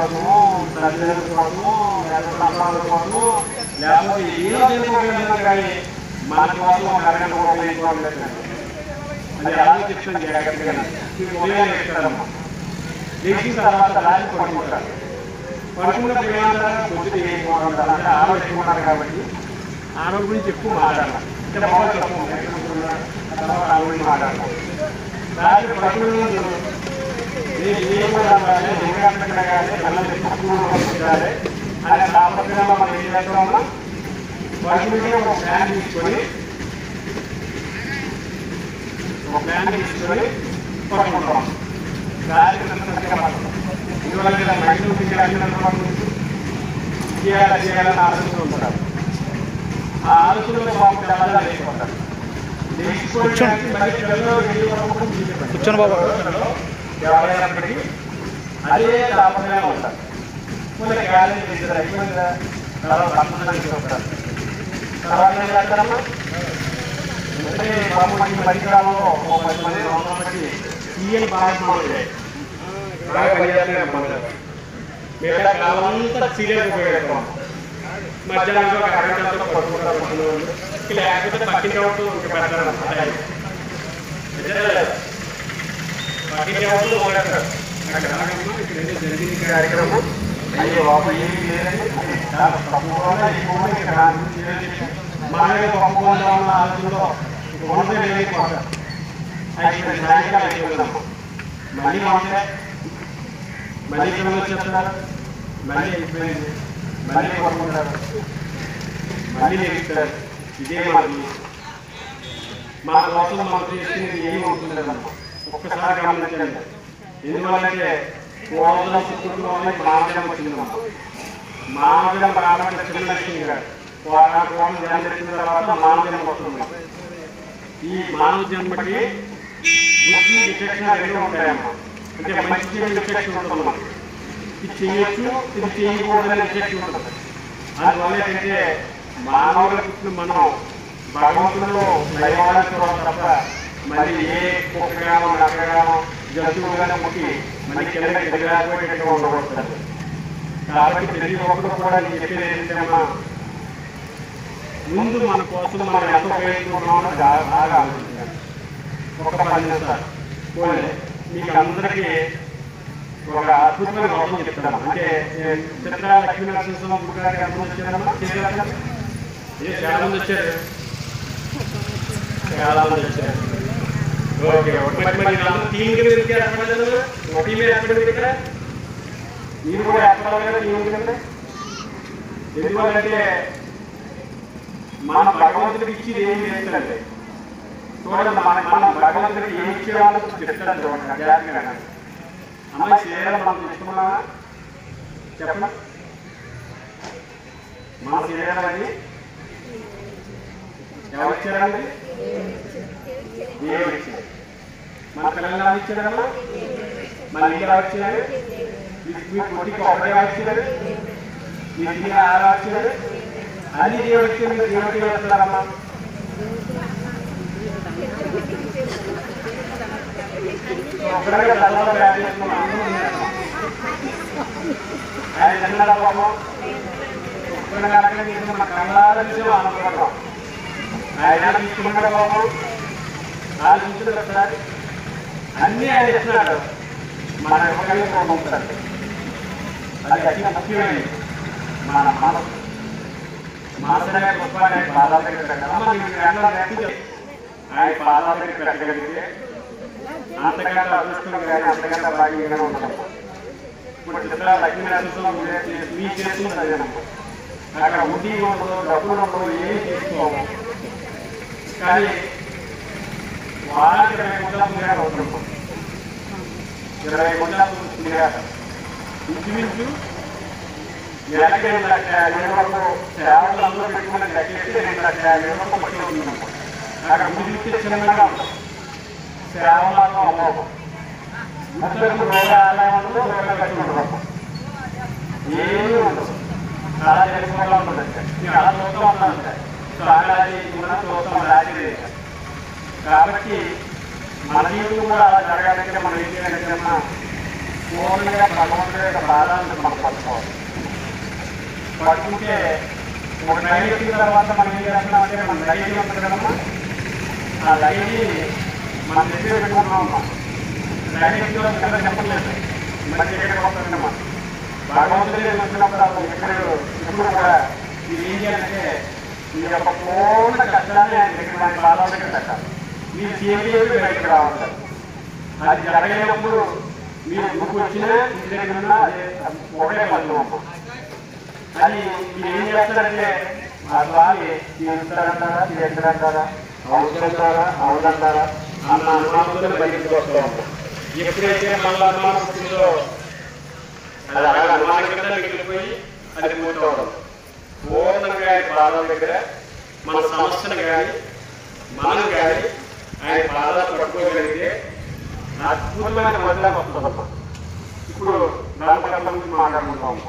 కోసము, తల్లిదండ్రుల కోసము, లేకపోతే కోసము, లేకపోతే ఏదో తెలుసుకోగలిగినా కానీ మన కోసం ఒక అరగంట ఉపయోగించుకోవట్లేదు. అది ఆలోచించడం జాగ్రత్తగా ఉదయం ఇస్తారమ్మా. లేచిన తర్వాత రాజు పడుకుంటారు. పడుకున్నప్పుడు ఏమంటారు? పొద్దున ఏమవుతారు అంటే ఆరోగ్యం కాబట్టి ఆరోగ్యం గురించి ఎక్కువ మాట్లాడాలి. అంటే బాగా తక్కువ తర్వాత ఆ గురించి మాట్లాడాలి. రాత్రి పడుకునే ముందు అనే తాపత్రయంలో మనం ఏం చేస్తామన్నా పడుకుంటే ఒక ఫ్యాన్ తీసుకొని పడుకుంటాం. రాత్రి ఇటీవల మైండ్ చేయాలని ఆలోచన ఉంటారు. ఆ ఆలోచనలో బాబు చాలా లేకపోతారు. కూర్చొని బాబా ఎవరైనప్పటికీ అదే తాపత్రయంగా ఉంటారు. కొన్ని గాలి అయిపోయిందా తర్వాత వస్తారు. తర్వాత ఏం చేస్తారమ్మా అంటే బాబు మంచి పరికరాల్లో ఒక 10 మంది 100 మంది సీఎం బాగా పనిచేస్తున్నాయి. మిగతా కాలం అంతా సీరియల్ ఉపయోగిస్తాం. మధ్యాహ్నం ఒక అరగంటతో పడుకుంటారు. లేకపోతే పక్కింటి అవుతూ ఇంకా పెడతారు. పక్కింటి అవుతూ పోగొడతారు. అక్కడ జరిగింది కార్యక్రమం అయ్యే బాబు ఏమి లేదండి మనమే పంపుకుంటా ఉన్న ఆలోచనలో లేకపోతారు. అయిపోయింది సాయంకాలం అయిపోయిందమ్మా. మళ్ళీ మామూలుగా మళ్ళీ పిల్లలు వచ్చేస్తున్నారు. మళ్ళీ అయిపోయింది. మళ్ళీ పంపుకుంటారు. మళ్ళీ లేస్తారు. ఇదే మనకి మన కోసం మనం చేసుకునేది ఏమి ఉంటుంది కదమ్మా. ఒక్కసారి గమనించండి. ఎందువల్లంటే పూర్వం పుట్టుకున్న మానవజనం వచ్చిందమ్మా. మానవజనం ప్రారంభంగా చిన్న లక్ష్మి గారు పూర్వం జన్మించిన తర్వాత మానవజనం వస్తుంది. ఈ మానవ జన్మకి బుద్ధి విచక్షణ రెండు ఉంటాయమ్మా. అంటే మంచి విచక్షణ ఉంటుందమ్మా. ఇది చేయొచ్చు ఇది చేయకూడదనే విచక్షణ ఉంటుంది. అందువల్ల ఏంటంటే మానవుల పుట్టిన మనం భగవంతుడు దైవాలను చూడాలి తప్ప మరి ఏ కుక్కగానో నక్కగానో జంతువుగానో పుట్టి మన కింద ఎదురాకపోయేట్టుగా ఉండబడుతుంది. కాబట్టి ప్రతి ఒక్కరు కూడా నేను చెప్పేది ఏంటంటే ముందు మన కోసం మనం ఎంత ఉపయోగించుకున్నామో బాగా ఆలోచించాలి. ఒక 10 నిమిషాలు పోలే మీకు అందరికీ ఒక అద్భుతమైన లోపం చెప్తాను. అంటే చిత్ర లక్ష్మీనరసింహ గుడి గారికి ఎంతమంది వచ్చారమ్మా? చాలా మంది వచ్చారు. చాలా మంది వచ్చారు. ఓకే టీం కింద టీం ఏర్పడింది ఇక్కడ. మీరు కూడా ఏర్పడాలి కదా టీం కింద. ఎందుకంటే మన భగవంతుడికి ఇచ్చేది ఏమి చేస్తుందంటే చూడండి మనం భగవంతుడికి ఏమి ఇచ్చేవాళ్ళకి చెప్తాను చూడండి జాగ్రత్తగా. అమ్మాయి శ్రీరామ మనం తీసుకున్నామా చెప్పండి. మన శ్రీరామ అని ఎవరు ఇచ్చారండి? దేవుడు ఇచ్చారు. మన పిల్లలు ఇచ్చారమ్మా. మన ఇల్లు వచ్చారు. మీ కొట్టికి ఒకటే వచ్చారు. మీ తిని వచ్చారు. అన్ని దేవుడు ఇచ్చారు. మీరు దేవుడికి వస్తున్నారమ్మా. ఒకటిగా తర్వాత ఆయన తిన్నారా బాబు? మన కళ్ళాలని ఆనందపడతాం. ఆయన తీసుకున్నాడు బాబు. ఆలోచించారు ఒకసారి. అన్నీ ఆయన ఇస్తున్నాడు. మన ఎవరికైనా పంపుతాడు. అది అతి ముఖ్యమైనది. మన మనసు మనసునే గొప్ప ఆయన పాదాల దగ్గర పెట్టాలి. ఆయన పాదాల దగ్గర పెట్టగలిగితే అంతకంటే అదృష్టం కానీ అంతకంటే భాగ్యంగా ఉందమ్మా. ఇప్పుడు చిత్ర లక్ష్మీనరసింహ మీ చేస్తుంది అదేనమ్మా. అక్కడ వడ్డీ ఉండదు, డబ్బులు ఉండవు, ఏమి తీసుకోము. కానీ వారానికి 20 గుంటల పులిహార అవుతుందమ్మా. 20 గుంటల పులిహార ఇంచుమించు నెలకి 2,50,000 వరకు సేవలు అందరూ పెట్టుకుని లెక్కేసి 2,50,000 వరకు మట్టి అవుతుందమ్మా. అక్కడ ముందు చిన్నగా ఉంటుంది. సేవలను అమ్మవు. ముఖ్యంగా రోగ ఆదాయం ఉండదు, రోగ ఖర్చు ఉండదు. ఏమీ ఉండదు. చాలా తెలుసుకోవాలా ఉంటుంది. నేను అలా చూస్తూ ఉంటాను. సాగరాజీ కూడా చూస్తాం రాజీ. కాబట్టి మన జీవితం కూడా అలా జరగాలంటే మనం ఏం చేయాలంటే పూర్ణంగా భగవంతుడి యొక్క బాధ పాదాలను మనం పట్టుకోవాలి. పట్టుకుంటే ఒక లైన్ ఎక్కిన తర్వాత మనం ఏం చేస్తున్నామంటే మన లైన్ ఉంటుంది కదమ్మా, ఆ లైన్ మన దగ్గర పెట్టుకుంటున్నామమ్మా. లైన్ ఎక్కిన కింద చెప్పలేదు, మనకి ఎక్కడ వస్తుందమ్మా. భగవంతుడే వచ్చినప్పుడు అసలు ఎప్పుడు కూడా మీరు ఏం చేయాలంటే మీ యొక్క పూర్ణ కష్టాన్ని ఆయన దగ్గర మన పాదాల దగ్గర పెట్టాలి. మీరు చేయలేదు బయటకు రావాలి. అది జరగలేనప్పుడు మీరు గుర్తు వచ్చినా ఇంటి దగ్గర ఉన్నా అదే ఒకటే పడుతున్నాం. అది మీరు ఏం చేస్తారంటే ఆ స్వామి తీరుస్తారంటారా, తీర్చడంటారా, అవుతుంటారా, అవునంటారా అన్న అనుమానంతో బయటకు వస్తూ ఉంటాం. ఎప్పుడైతే మళ్ళీ అనుమానం పుట్టిందో అది అలాగే అనుమానం కింద మిగిలిపోయి అది పోతూ పూర్ణంగా ఆయన పాదాల దగ్గర మన సమస్యను కానీ మనం కానీ ఆయన పాదాలు పట్టుకోగలిగితే అద్భుతమైన వదిలేక వస్తుందమ్మా. ఇప్పుడు దాని గురించి మాట్లాడుకుంటాం.